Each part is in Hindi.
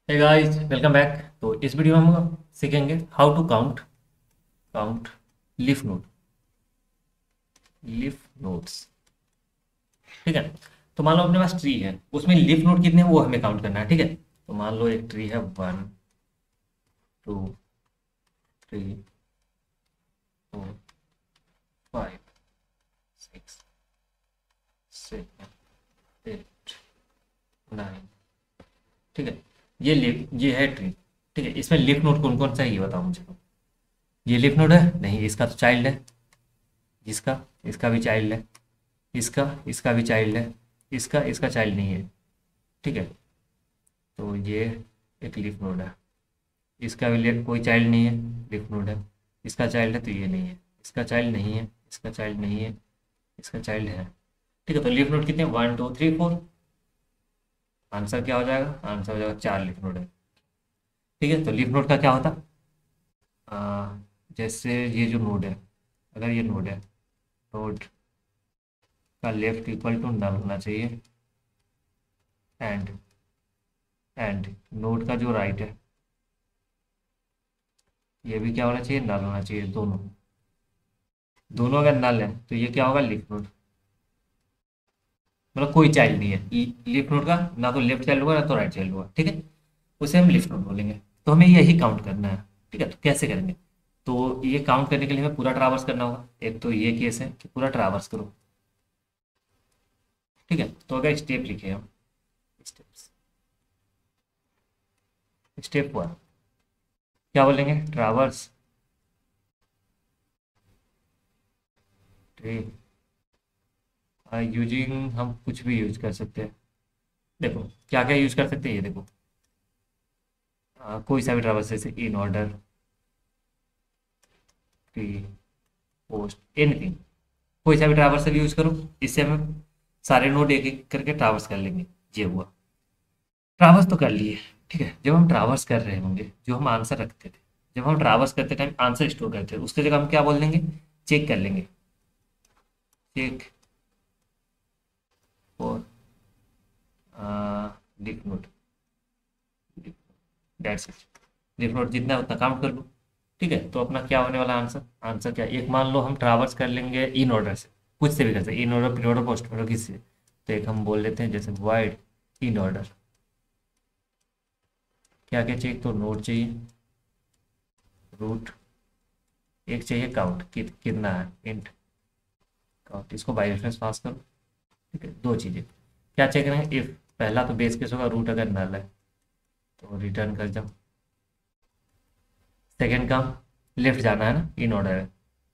Hey guys, welcome back. तो इस वीडियो में हम सीखेंगे how to count count leaf node leaf nodes. ठीक है। तो मान लो अपने पास ट्री है, उसमें लीफ नोड कितने हैं वो हमें काउंट करना है। ठीक है। तो मान लो एक ट्री है, 1 2 3 4 5 6 7 8 9। ठीक है। ये है ट्री। ठीक है, इसमें लीफ नोड कौन कौन सा है ये बताओ मुझे। ये लीफ नोड है नहीं, इसका तो चाइल्ड है। इसका इसका भी चाइल्ड है। इसका इसका भी चाइल्ड है। इसका इसका चाइल्ड नहीं है। ठीक है। तो ये एक लीफ नोड है। इसका भी कोई चाइल्ड नहीं है, लीफ नोड है। इसका चाइल्ड है तो ये नहीं है। इसका चाइल्ड नहीं है, इसका चाइल्ड नहीं है, इसका चाइल्ड है। ठीक है। तो लीफ नोड कितने हैं? 1 2 3 4। आंसर क्या हो जाएगा? आंसर हो जाएगा 4 लीफ नोड है। ठीक है। तो लीफ नोड का क्या होता? आ, जैसे ये जो नोड है, अगर ये नोड है, नोड का लेफ्ट इक्वल टू नल होना चाहिए। एंड नोड का जो राइट है, ये भी क्या होना चाहिए? नल होना चाहिए। दोनों दोनों अगर नल है तो ये क्या होगा? Leaf node. मतलब कोई चाइल्ड नहीं है लीफ नोड का, ना तो लेफ्ट चाइल्ड होगा ना तो राइट चाइल्ड होगा। ठीक है। उसे हम लीफ नोड बोलेंगे। तो हमें यही काउंट करना है। ठीक है। तो कैसे करेंगे? तो ये काउंट करने के लिए हमें पूरा ट्रावर्स करना होगा। एक तो ये केस है कि पूरा ट्रावर्स करो। ठीक है। तो अगर स्टेप लिखे हम, स्टेप्स, स्टेप 1 क्या बोलेंगे? Traverse tree. यूजिंग हम कुछ भी यूज कर सकते हैं। देखो क्या क्या यूज कर सकते हैं, ये देखो। कोई सा भी ट्रावर्स, जैसे in order, tree, post, anything. कोई सा भी ट्रावर्स यूज करो। इससे हम सारे नोड एक एक करके ट्रावर्स कर लेंगे। ये हुआ ट्रावर्स तो कर लिए। ठीक है। जब हम ट्रावर्स कर रहे होंगे, जो हम आंसर रखते थे, जब हम ट्रावर्स करते टाइम आंसर स्टोर करते थे, उसकी जगह हम क्या बोल देंगे? चेक कर लेंगे। Check for leaf node. That's it. Leaf node जितना है उतना काउंट कर लो। ठीक है। तो अपना क्या होने वाला आंसर? आंसर क्या? एक मान लो हम ट्रावर्स कर लेंगे इन ऑर्डर से, कुछ से भी कर सकते, in order, pre order, post order, किसी से। तो एक हम बोल देते हैं जैसे वाइड इन ऑर्डर। क्या क्या चाहिए? तो नोड चाहिए, रूट, एक चाहिए काउंट, कितना है, इंट काउंट। इसको बाई रेफरेंस पास करो। ठीक है। दो चीज़ें क्या चेक करेंगे? इफ पहला तो बेस केस होगा, रूट अगर नल है तो रिटर्न कर जाओ। सेकेंड काम, लेफ्ट जाना है ना, इन ऑर्डर है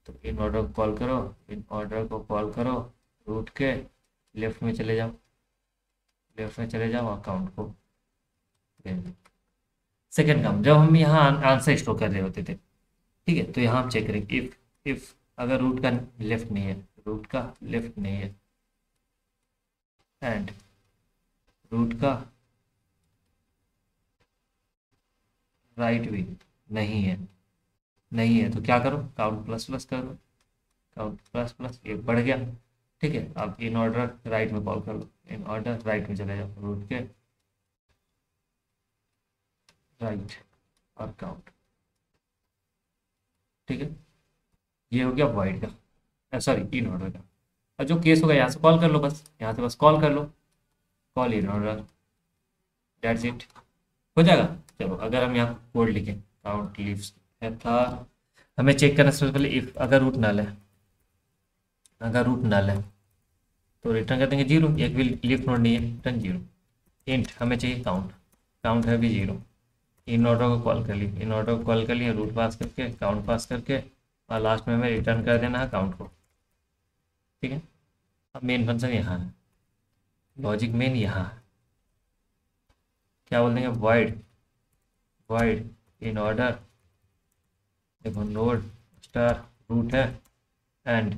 तो इन ऑर्डर को कॉल करो। इन ऑर्डर को कॉल करो, रूट के लेफ्ट में चले जाओ, लेफ्ट में चले जाओ, अकाउंट को भेज दो। सेकेंड काम, जब हम यहाँ आंसर स्टोर कर रहे होते थे, ठीक है, तो यहाँ हम चेक करेंगे इफ अगर रूट का लेफ्ट नहीं है, रूट का लेफ्ट नहीं है, एंड रूट का राइट भी नहीं है, नहीं है तो क्या करो? काउंट प्लस प्लस कर लो। काउंट प्लस प्लस, एक बढ़ गया। ठीक है। अब इन ऑर्डर राइट में कॉल कर लो। इन ऑर्डर राइट में चले जाओ, रूट के राइट और काउंट। ठीक है। ये हो गया वाइड का, सॉरी इन ऑर्डर का। और जो केस होगा यहाँ से कॉल कर लो, बस यहाँ से बस कॉल कर लो, call in order, dates it, हो जाएगा। चलो अगर हम यहाँ कोड लिखें, काउंट लीव्स है था, हमें चेक करना सबसे पहले इफ अगर रूट नल है, अगर रूट नल है तो रिटर्न कर देंगे जीरो, एक भी लीफ नोड नहीं है, रिटर्न जीरो। इंट हमें चाहिए काउंट, काउंट है भी जीरो। इन ऑर्डर को कॉल कर लिए, इन ऑर्डर को कॉल कर लिए, रूट पास करके, काउंट पास करके, और लास्ट में हमें रिटर्न कर देना है काउंट को। ठीक है। अब मेन फंक्शन यहाँ है, लॉजिक मेन यहाँ है। क्या बोल देंगे? वाइड, वाइड इन ऑर्डर, देखो नोड स्टार रूट है, एंड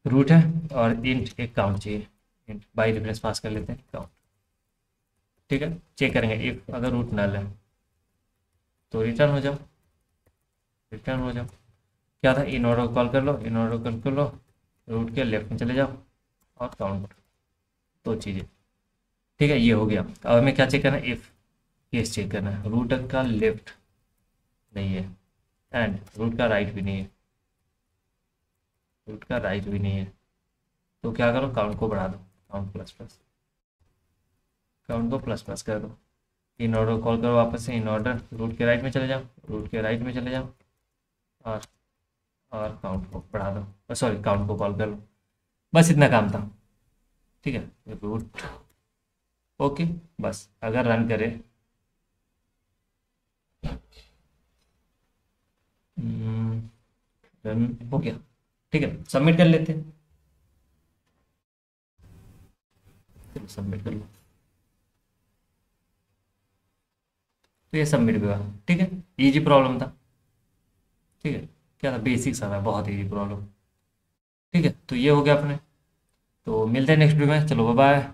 रूट है, और इंट एक काउंट चाहिए, इंट बाई रेफरेंस पास कर लेते हैं काउंट। ठीक है। चेक करेंगे इफ अगर रूट नल है तो रिटर्न हो जाओ, रिटर्न हो जाओ। क्या था? इन ऑर्डर कॉल कर लो, इन ऑर्डर कॉल कर लो, रूट के लेफ्ट में चले जाओ और काउंट, दो चीज़ें। ठीक है। ये हो गया। अब हमें क्या चेक करना है? इफ केस चेक करना है। रूट का लेफ्ट नहीं है एंड रूट का राइट भी नहीं है, रूट का राइट भी नहीं है। तो क्या करो, काउंट को बढ़ा दो, काउंट प्लस प्लस, काउंट को प्लस प्लस कर दो। इन ऑर्डर कॉल करो वापस से, इन ऑर्डर रूट के राइट में चले जाओ, रूट के राइट में चले जाओ और और काउंट को बढ़ा दो, सॉरी काउंट को कॉल कर लो। बस इतना काम था। ठीक है, रूट ओके। बस अगर रन करें, रन हो गया। ठीक है, सबमिट कर लेते हैं। चलो सबमिट कर लो। तो ये सबमिट भी हुआ। ठीक है, इजी प्रॉब्लम था। ठीक है, क्या था, बेसिक सा था, बहुत इजी प्रॉब्लम। ठीक है, तो ये हो गया अपने। तो मिलते हैं नेक्स्ट वीडियो में, चलो बाय बाय।